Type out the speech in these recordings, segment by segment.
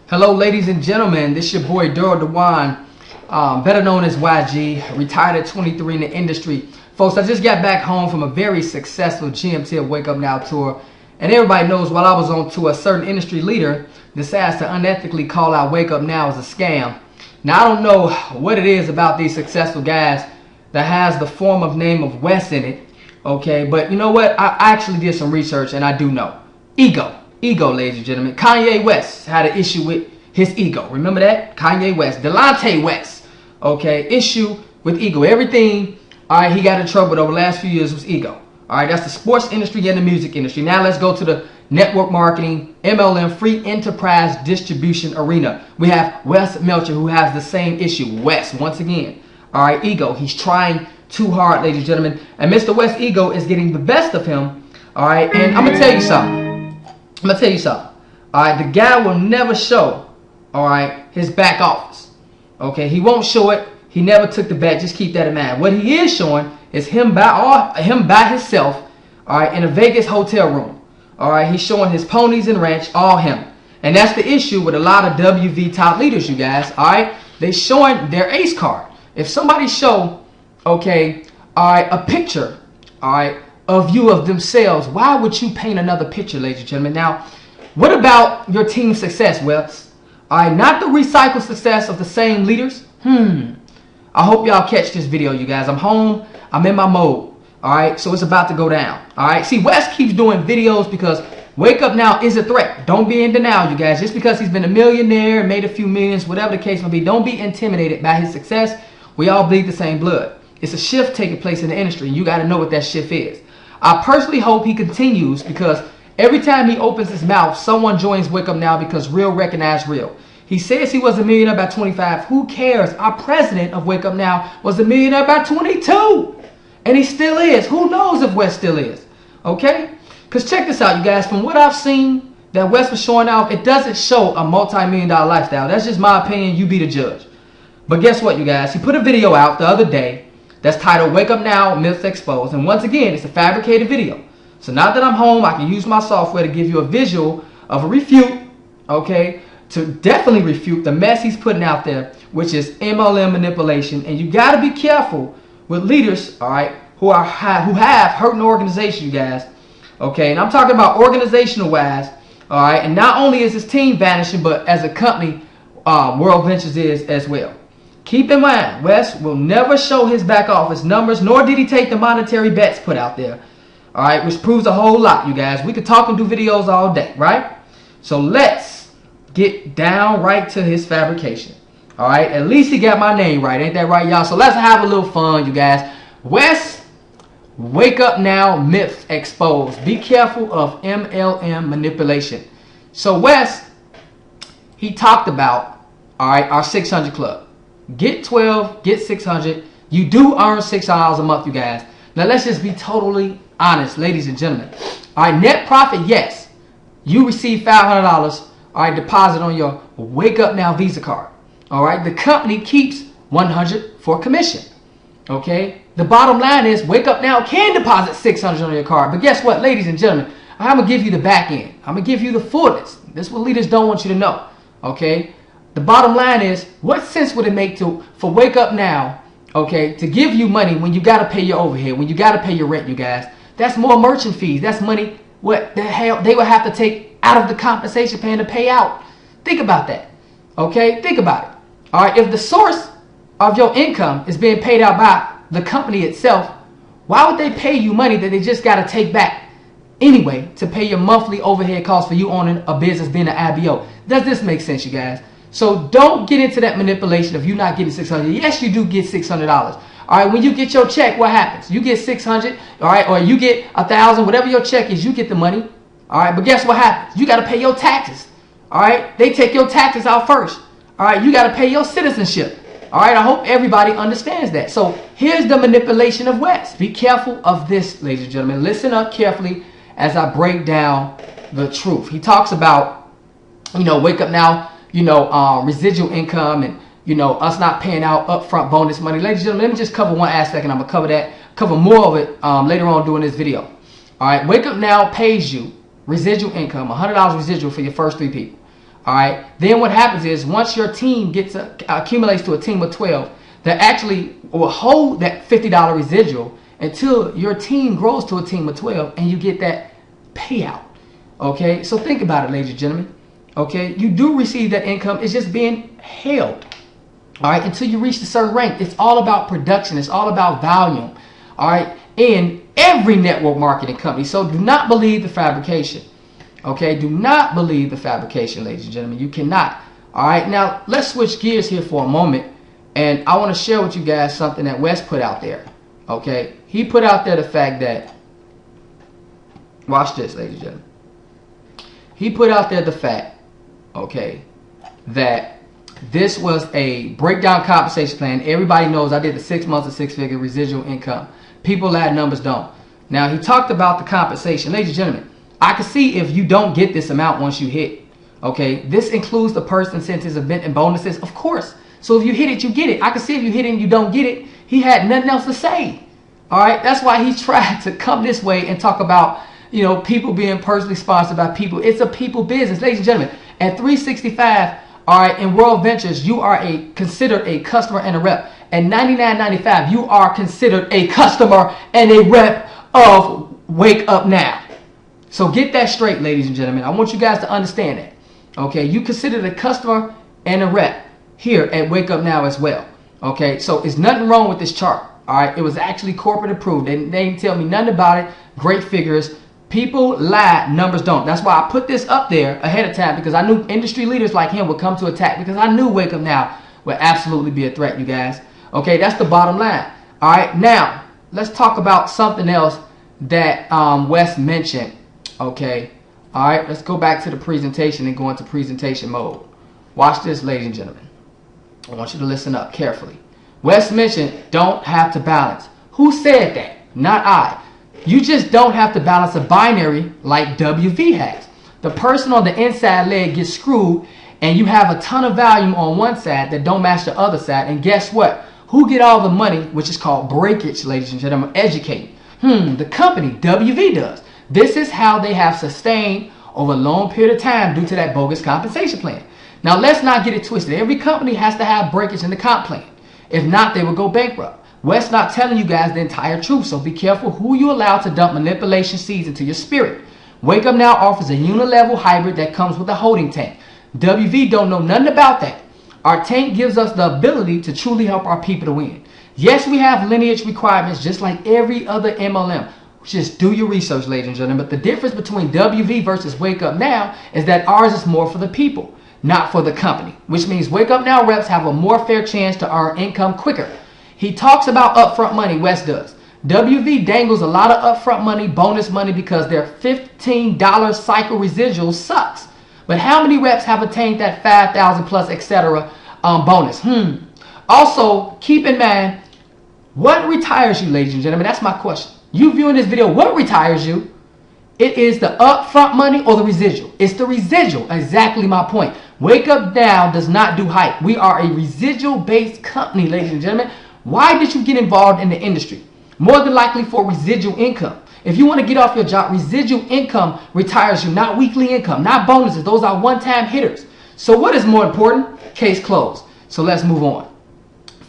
Hello, ladies and gentlemen. This is your boy Daryl the WUN, better known as YG, retired at 23 in the industry. Folks, I just got back home from a very successful GMT Wake Up Now tour. And everybody knows while I was on tour, a certain industry leader decides to unethically call out Wake Up Now as a scam. Now, I don't know what it is about these successful guys that has the form of name of West in it. Okay, but you know what? I actually did some research and I do know. Ego, ladies and gentlemen. Kanye West had an issue with his ego. Remember that? Kanye West. Delonte West. Okay, issue with ego. Everything, all right, he got in trouble with over the last few years was ego. All right, that's the sports industry and the music industry. Now let's go to the network marketing, MLM, free enterprise distribution arena. We have Wes Melcher, who has the same issue. West, once again. All right, ego. He's trying too hard, ladies and gentlemen. And Mr. West ego is getting the best of him. All right, and I'm going to tell you something. All right, the guy will never show, all right, his back office. Okay, he won't show it. He never took the bet. Just keep that in mind. What he is showing is him by himself, all right, in a Vegas hotel room. All right, he's showing his ponies and ranch, all him. And that's the issue with a lot of WV top leaders, you guys. All right, they showing their ace card. If somebody show, okay, all right, a picture, all right, a view of themselves, why would you paint another picture, ladies and gentlemen? Now, what about your team success, Wes? All right, not the recycled success of the same leaders. I hope y'all catch this video, you guys. I'm home. I'm in my mode. All right, so it's about to go down. All right, see, Wes keeps doing videos because Wake Up Now is a threat. Don't be in denial, you guys. Just because he's been a millionaire, made a few millions, whatever the case may be, don't be intimidated by his success. We all bleed the same blood. It's a shift taking place in the industry, and you got to know what that shift is. I personally hope he continues because every time he opens his mouth, someone joins Wake Up Now because real recognize real. He says he was a millionaire by 25. Who cares? Our president of Wake Up Now was a millionaire by 22. And he still is. Who knows if West still is? Okay? Because check this out, you guys. From what I've seen that West was showing off, it doesn't show a multi-million-dollar lifestyle. That's just my opinion. You be the judge. But guess what, you guys? He put a video out the other day that's titled Wake Up Now, Myths Exposed. And once again, it's a fabricated video. So now that I'm home, I can use my software to give you a visual of a refute, okay, to definitely refute the mess he's putting out there, which is MLM manipulation. And you got to be careful with leaders, all right, who have hurting organizations, you guys, okay. And I'm talking about organizational-wise, all right. And not only is his team vanishing, but as a company, World Ventures is as well. Keep in mind, West will never show his back office numbers, nor did he take the monetary bets put out there. All right, which proves a whole lot, you guys. We could talk and do videos all day, right? So let's get down right to his fabrication. All right, at least he got my name right. Ain't that right, y'all? So let's have a little fun, you guys. West, Wake Up Now, Myths Exposed. Be careful of MLM manipulation. So West, he talked about, all right, our 600 club. Get 12, get 600. You do earn $6 a month, you guys. Now, let's just be totally honest, ladies and gentlemen. All right, net profit, yes. You receive $500, all right, deposit on your Wake Up Now Visa card. All right, the company keeps $100 for commission. Okay, the bottom line is Wake Up Now can deposit $600 on your card. But guess what, ladies and gentlemen? I'm going to give you the back end. I'm going to give you the fullness. This is what leaders don't want you to know. Okay. The bottom line is, what sense would it make for Wake Up Now, okay, to give you money when you got to pay your overhead, when you got to pay your rent, you guys? That's more merchant fees. That's money what the hell they would have to take out of the compensation plan to pay out. Think about that, okay? Think about it. All right, if the source of your income is being paid out by the company itself, why would they pay you money that they just got to take back anyway to pay your monthly overhead costs for you owning a business, being an IBO? Does this make sense, you guys? So don't get into that manipulation of you not getting $600. Yes, you do get $600. All right, when you get your check, what happens? You get $600, all right, or you get $1,000, whatever your check is, you get the money. All right, but guess what happens? You got to pay your taxes. All right, they take your taxes out first. All right, you got to pay your citizenship. All right, I hope everybody understands that. So here's the manipulation of West. Be careful of this, ladies and gentlemen. Listen up carefully as I break down the truth. He talks about, you know, Wake Up Now, you know, residual income and, you know, us not paying out upfront bonus money. Ladies and gentlemen, let me just cover one aspect and I'm going to cover more of it later on during this video. All right, Wake Up Now pays you residual income, $100 residual for your first 3 people. All right. Then what happens is once your team accumulates to a team of 12, they actually will hold that $50 residual until your team grows to a team of 12 and you get that payout. Okay. So think about it, ladies and gentlemen. Okay. You do receive that income. It's just being held. All right. Until you reach a certain rank. It's all about production. It's all about volume. All right. In every network marketing company. So do not believe the fabrication. Okay, do not believe the fabrication, ladies and gentlemen. You cannot. All right, now let's switch gears here for a moment. And I want to share with you guys something that Wes put out there. Okay, he put out there the fact that, watch this, ladies and gentlemen. He put out there the fact, okay, that this was a breakdown compensation plan. Everybody knows I did the 6 months of six-figure residual income. People add numbers don't. Now, he talked about the compensation. Ladies and gentlemen, I can see if you don't get this amount once you hit. Okay, this includes the person incentives, event, and bonuses, of course. So if you hit it, you get it. I can see if you hit it and you don't get it. He had nothing else to say. All right, that's why he tried to come this way and talk about, you know, people being personally sponsored by people. It's a people business, ladies and gentlemen. At 365, all right, in World Ventures, you are considered a customer and a rep. At $99.95, you are considered a customer and a rep of Wake Up Now. So get that straight, ladies and gentlemen. I want you guys to understand that. Okay, you consider the customer and a rep here at Wake Up Now as well. Okay, so it's nothing wrong with this chart. All right, it was actually corporate approved. They didn't tell me nothing about it. Great figures. People lie, numbers don't. That's why I put this up there ahead of time, because I knew industry leaders like him would come to attack, because I knew Wake Up Now would absolutely be a threat, you guys. Okay, that's the bottom line. All right, now let's talk about something else that Wes mentioned. Okay, all right, let's go back to the presentation and go into presentation mode. Watch this, ladies and gentlemen. I want you to listen up carefully. Wes mentioned don't have to balance. Who said that? Not I. You just don't have to balance a binary like WV has. The person on the inside leg gets screwed and you have a ton of volume on one side that don't match the other side. And guess what? Who get all the money, which is called breakage, ladies and gentlemen, educating? The company, WV does. This is how they have sustained over a long period of time due to that bogus compensation plan. Now, let's not get it twisted. Every company has to have breakage in the comp plan. If not, they will go bankrupt. Wes not telling you guys the entire truth, so be careful who you allow to dump manipulation seeds into your spirit. Wake Up Now offers a unilevel hybrid that comes with a holding tank. WV don't know nothing about that. Our tank gives us the ability to truly help our people to win. Yes, we have lineage requirements just like every other MLM. Just do your research, ladies and gentlemen. But the difference between WV versus Wake Up Now is that ours is more for the people, not for the company. Which means Wake Up Now reps have a more fair chance to earn income quicker. He talks about upfront money, Wes does. WV dangles a lot of upfront money, bonus money, because their $15 cycle residual sucks. But how many reps have attained that 5,000 plus, etc. Bonus? Also, keep in mind, what retires you, ladies and gentlemen? That's my question. You viewing this video, what retires you? It is the upfront money or the residual? It's the residual. Exactly my point. Wake Up Now does not do hype. We are a residual-based company, ladies and gentlemen. Why did you get involved in the industry? More than likely for residual income. If you want to get off your job, residual income retires you, not weekly income, not bonuses. Those are one-time hitters. So what is more important? Case closed. So let's move on.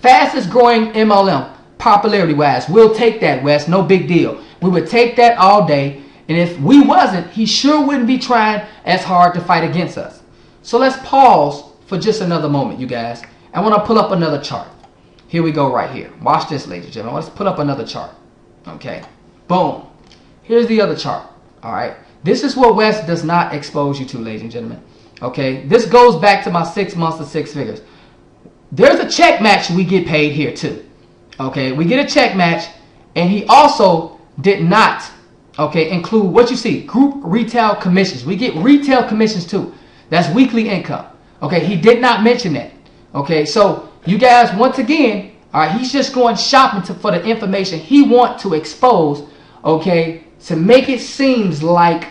Fastest growing MLM. Popularity-wise, we'll take that, Wes. No big deal. We would take that all day. And if we wasn't, he sure wouldn't be trying as hard to fight against us. So let's pause for just another moment, you guys. I want to pull up another chart. Here we go right here. Watch this, ladies and gentlemen. Let's put up another chart. Okay. Boom. Here's the other chart. All right. This is what Wes does not expose you to, ladies and gentlemen. Okay. This goes back to my 6 months of six figures. There's a check match we get paid here too. Okay, we get a check match, and he also did not, okay, include what you see, group retail commissions. We get retail commissions too. That's weekly income. Okay, he did not mention that. Okay, so you guys, once again, all right, he's just going shopping for the information he wants to expose, okay, to make it seems like,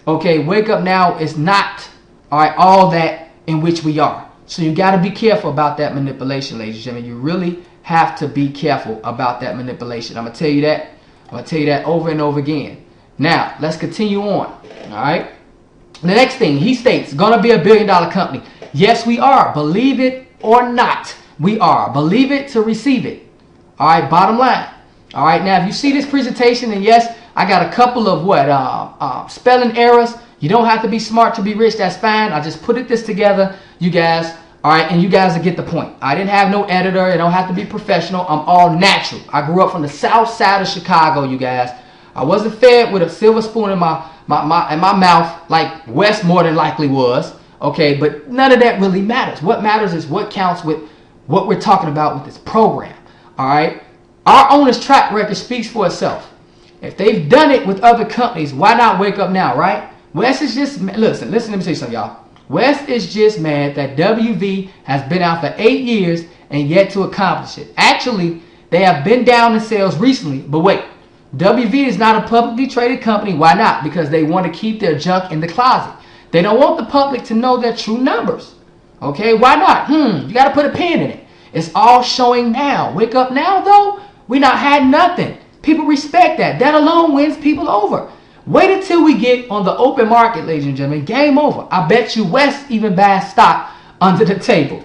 okay, Wake Up Now is not, all right, all that in which we are. So you got to be careful about that manipulation, ladies and gentlemen. You really have to be careful about that manipulation. I'm going to tell you that. I'm going to tell you that over and over again. Now, let's continue on. All right. The next thing, he states, gonna be a $1 billion company. Yes, we are. Believe it or not, we are. Believe it to receive it. All right, bottom line. All right, now if you see this presentation, and yes, I got a couple of spelling errors. You don't have to be smart to be rich. That's fine. I just put this together, you guys. All right, and you guys will get the point. I didn't have no editor. I don't have to be professional. I'm all natural. I grew up from the south side of Chicago, you guys. I wasn't fed with a silver spoon in my mouth like Wes more than likely was. Okay, but none of that really matters. What matters is what counts with what we're talking about with this program. All right, our owner's track record speaks for itself. If they've done it with other companies, why not Wake Up Now, right? Wes is just, listen, let me say something, y'all. Wes is just mad that WV has been out for 8 years and yet to accomplish it. Actually, they have been down in sales recently, but wait, WV is not a publicly traded company. Why not? Because they want to keep their junk in the closet. They don't want the public to know their true numbers. Okay, why not? You got to put a pin in it. It's all showing now. Wake Up Now, though, we not had nothing. People respect that. That alone wins people over. Wait until we get on the open market, ladies and gentlemen. Game over. I bet you Wes even buys stock under the table.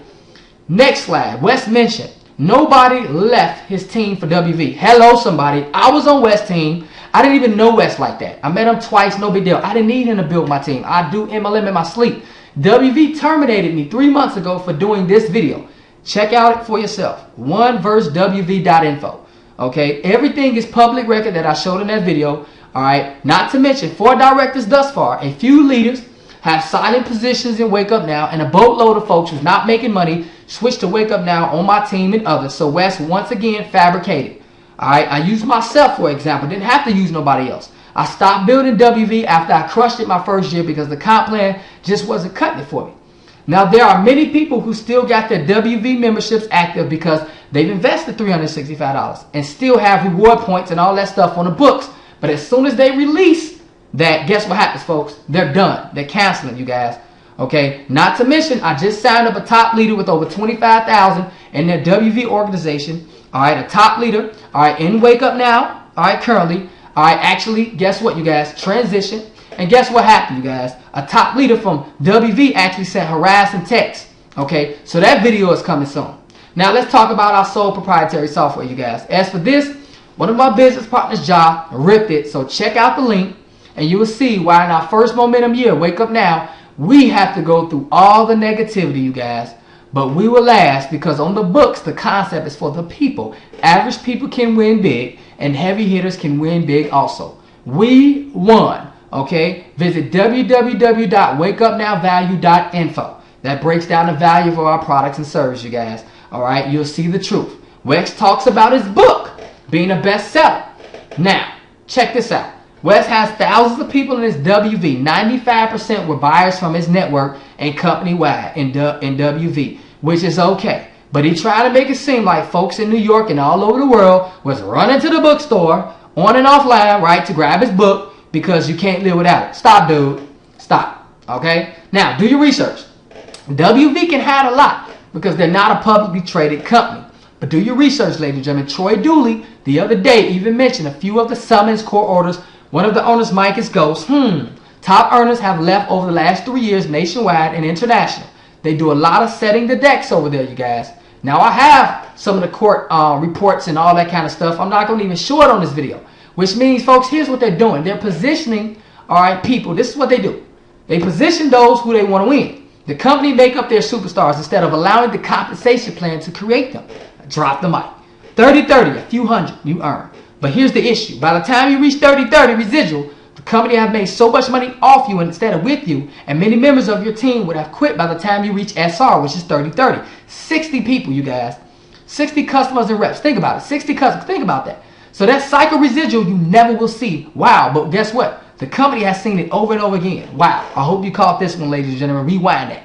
Next slide. Wes mentioned nobody left his team for WV. Hello, somebody. I was on Wes' team. I didn't even know Wes like that. I met him twice. No big deal. I didn't need him to build my team. I do MLM in my sleep. WV terminated me 3 months ago for doing this video. Check out it for yourself. WUN-WV.info. Okay. Everything is public record that I showed in that video. All right, not to mention 4 directors thus far, a few leaders have silent positions in Wake Up Now, and a boatload of folks who's not making money switched to Wake Up Now on my team and others. So Wes once again fabricated. All right, I used myself for example, didn't have to use nobody else. I stopped building WV after I crushed it my first year because the comp plan just wasn't cutting it for me. Now there are many people who still got their WV memberships active because they've invested $365 and still have reward points and all that stuff on the books. But as soon as they release that, guess what happens, folks? They're done. They're canceling, you guys. Okay? Not to mention, I just signed up a top leader with over $25,000 in their WV organization. All right, a top leader. All right, in Wake Up Now. All right, currently. All right, actually, guess what, you guys? Transition. And guess what happened, you guys? A top leader from WV actually sent harassing texts. Okay? So that video is coming soon. Now, let's talk about our sole proprietary software, you guys. As for this, one of my business partners, Ja, ripped it. So check out the link and you will see why in our first momentum year, Wake Up Now, we have to go through all the negativity, you guys. But we will last because on the books, the concept is for the people. Average people can win big and heavy hitters can win big also. We won. Okay? Visit www.wakeupnowvalue.info. That breaks down the value of our products and services, you guys. All right? You'll see the truth. Wes talks about his book being a bestseller. Now, check this out. Wes has thousands of people in his WV. 95% were buyers from his network and company-wide in WV, which is okay. But he tried to make it seem like folks in New York and all over the world was running to the bookstore on and offline, right, to grab his book because you can't live without it. Stop, dude. Stop. Okay? Now, do your research. WV can hide a lot because they're not a publicly traded company. But do your research, ladies and gentlemen. Troy Dooley, the other day, even mentioned a few of the summons, core orders. One of the owners, Mike, is ghost. Top earners have left over the last 3 years nationwide and international. They do a lot of setting the decks over there, you guys. Now, I have some of the court reports and all that kind of stuff. I'm not going to even show it on this video. Which means, folks, here's what they're doing. They're positioning, all right, people. This is what they do. They position those who they want to win. The company make up their superstars instead of allowing the compensation plan to create them. Drop the mic. 30-30, a few hundred you earn. But here's the issue. By the time you reach 30-30 residual, the company have made so much money off you instead of with you, and many members of your team would have quit by the time you reach SR, which is 30-30. 60 people, you guys. 60 customers and reps. Think about it. 60 customers. Think about that. So that cycle residual you never will see. Wow. But guess what? The company has seen it over and over again. Wow. I hope you caught this one, ladies and gentlemen. Rewind that.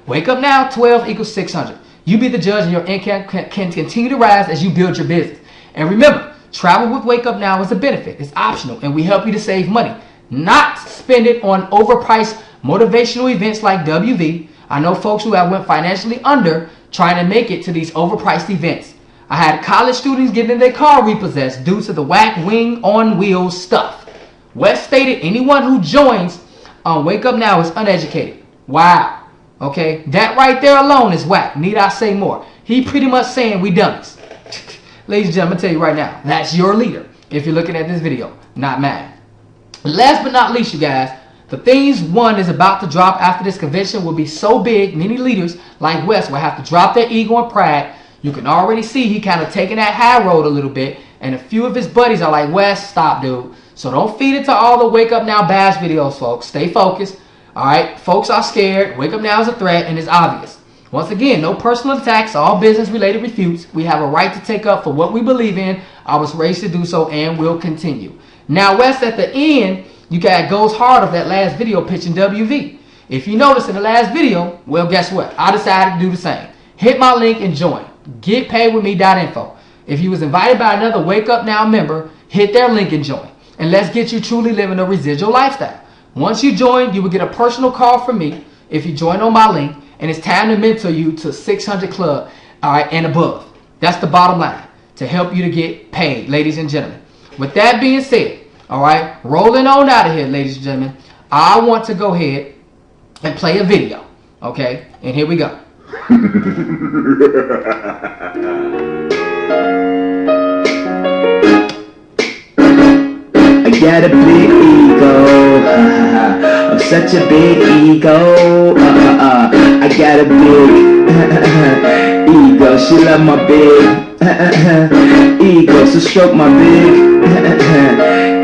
Wake Up Now, 12 equals 600. You be the judge and your income can continue to rise as you build your business. And remember, travel with Wake Up Now is a benefit. It's optional and we help you to save money. Not spend it on overpriced motivational events like WV. I know folks who have went financially under trying to make it to these overpriced events. I had college students getting their car repossessed due to the whack wing on wheels stuff. Wes stated anyone who joins Wake Up Now is uneducated. Wow. Okay, that right there alone is whack. Need I say more? He pretty much saying we dummies. Ladies and gentlemen, I'm tell you right now, that's your leader if you're looking at this video, not mine. Last but not least, you guys, the things WUN is about to drop after this convention will be so big, many leaders like Wes will have to drop their ego and pride. You can already see he kind of taking that high road a little bit, and a few of his buddies are like, Wes, stop, dude. So don't feed into all the Wake Up Now bash videos, folks. Stay focused. All right, folks are scared. Wake Up Now is a threat, and it's obvious. Once again, no personal attacks, all business-related refutes. We have a right to take up for what we believe in. I was raised to do so and will continue. Now, Wes, at the end, you got goes hard of that last video pitching WV. If you notice in the last video, well, guess what? I decided to do the same. Hit my link and join. GetPaidWithMe.info. If you was invited by another Wake Up Now member, hit their link and join. And let's get you truly living a residual lifestyle. Once you join, you will get a personal call from me if you join on my link. And it's time to mentor you to 600 Club, all right, and above. That's the bottom line, to help you to get paid, ladies and gentlemen. With that being said, all right, rolling on out of here, ladies and gentlemen, I want to go ahead and play a video, okay? And here we go. I got a big ego, I'm such a big ego, I got a big ego, she love my big ego, so stroke my big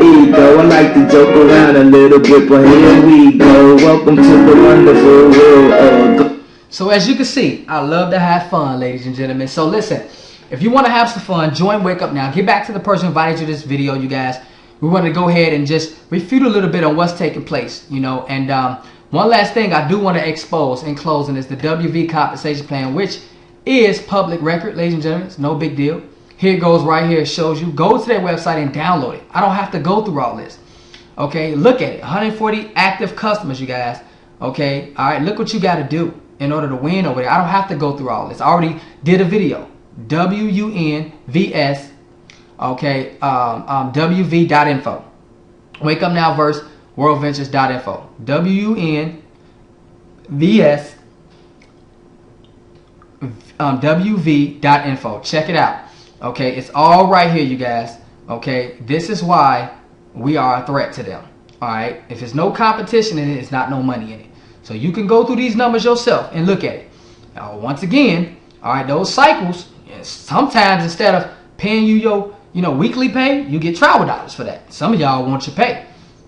ego. I like to joke around a little bit, but here we go. Welcome to the wonderful world of... So as you can see, I love to have fun, ladies and gentlemen. So listen, if you want to have some fun, join Wake Up Now. Get back to the person who invited you to this video, you guys. We want to go ahead and just refute a little bit on what's taking place, you know. And one last thing I do want to expose in closing is the WV compensation plan, which is public record, ladies and gentlemen. It's no big deal. Here it goes right here. It shows you. Go to their website and download it. I don't have to go through all this. Okay, look at it. 140 active customers, you guys. Okay, all right, look what you got to do in order to win over there. I don't have to go through all this. I already did a video. WUN VS. Okay, WV.info. Wake Up Now verse WorldVentures.info. WUN VS WV.info. Check it out. Okay, it's all right here, you guys. Okay, this is why we are a threat to them. All right, if there's no competition in it, it's not no money in it. So you can go through these numbers yourself and look at it. Now, once again, all right, those cycles, sometimes instead of paying you your weekly pay, you get travel dollars for that. Some of y'all want your pay.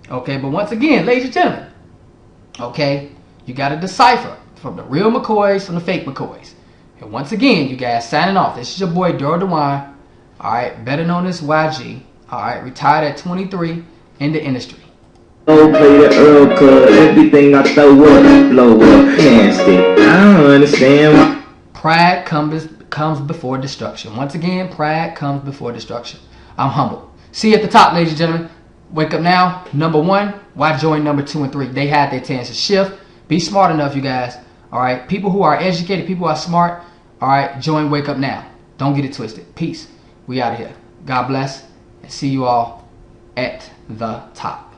Okay, but once again, ladies and gentlemen, okay, you got to decipher from the real McCoys from the fake McCoys. And once again, you guys, signing off. This is your boy, Daryl the WUN, all right, better known as YG, all right, retired at 23 in the industry. Oh, play the Earl Cut, everything I throw up, blow up, nasty. I don't understand why. Pride comes before destruction. Once again, pride comes before destruction. I'm humble. See you at the top, ladies and gentlemen. Wake Up Now, number 1. Why join number 2 and 3? They had their chance to shift. Be smart enough, you guys. All right, people who are educated, people who are smart, all right, join Wake Up Now. Don't get it twisted. Peace. We out of here. God bless, and see you all at the top.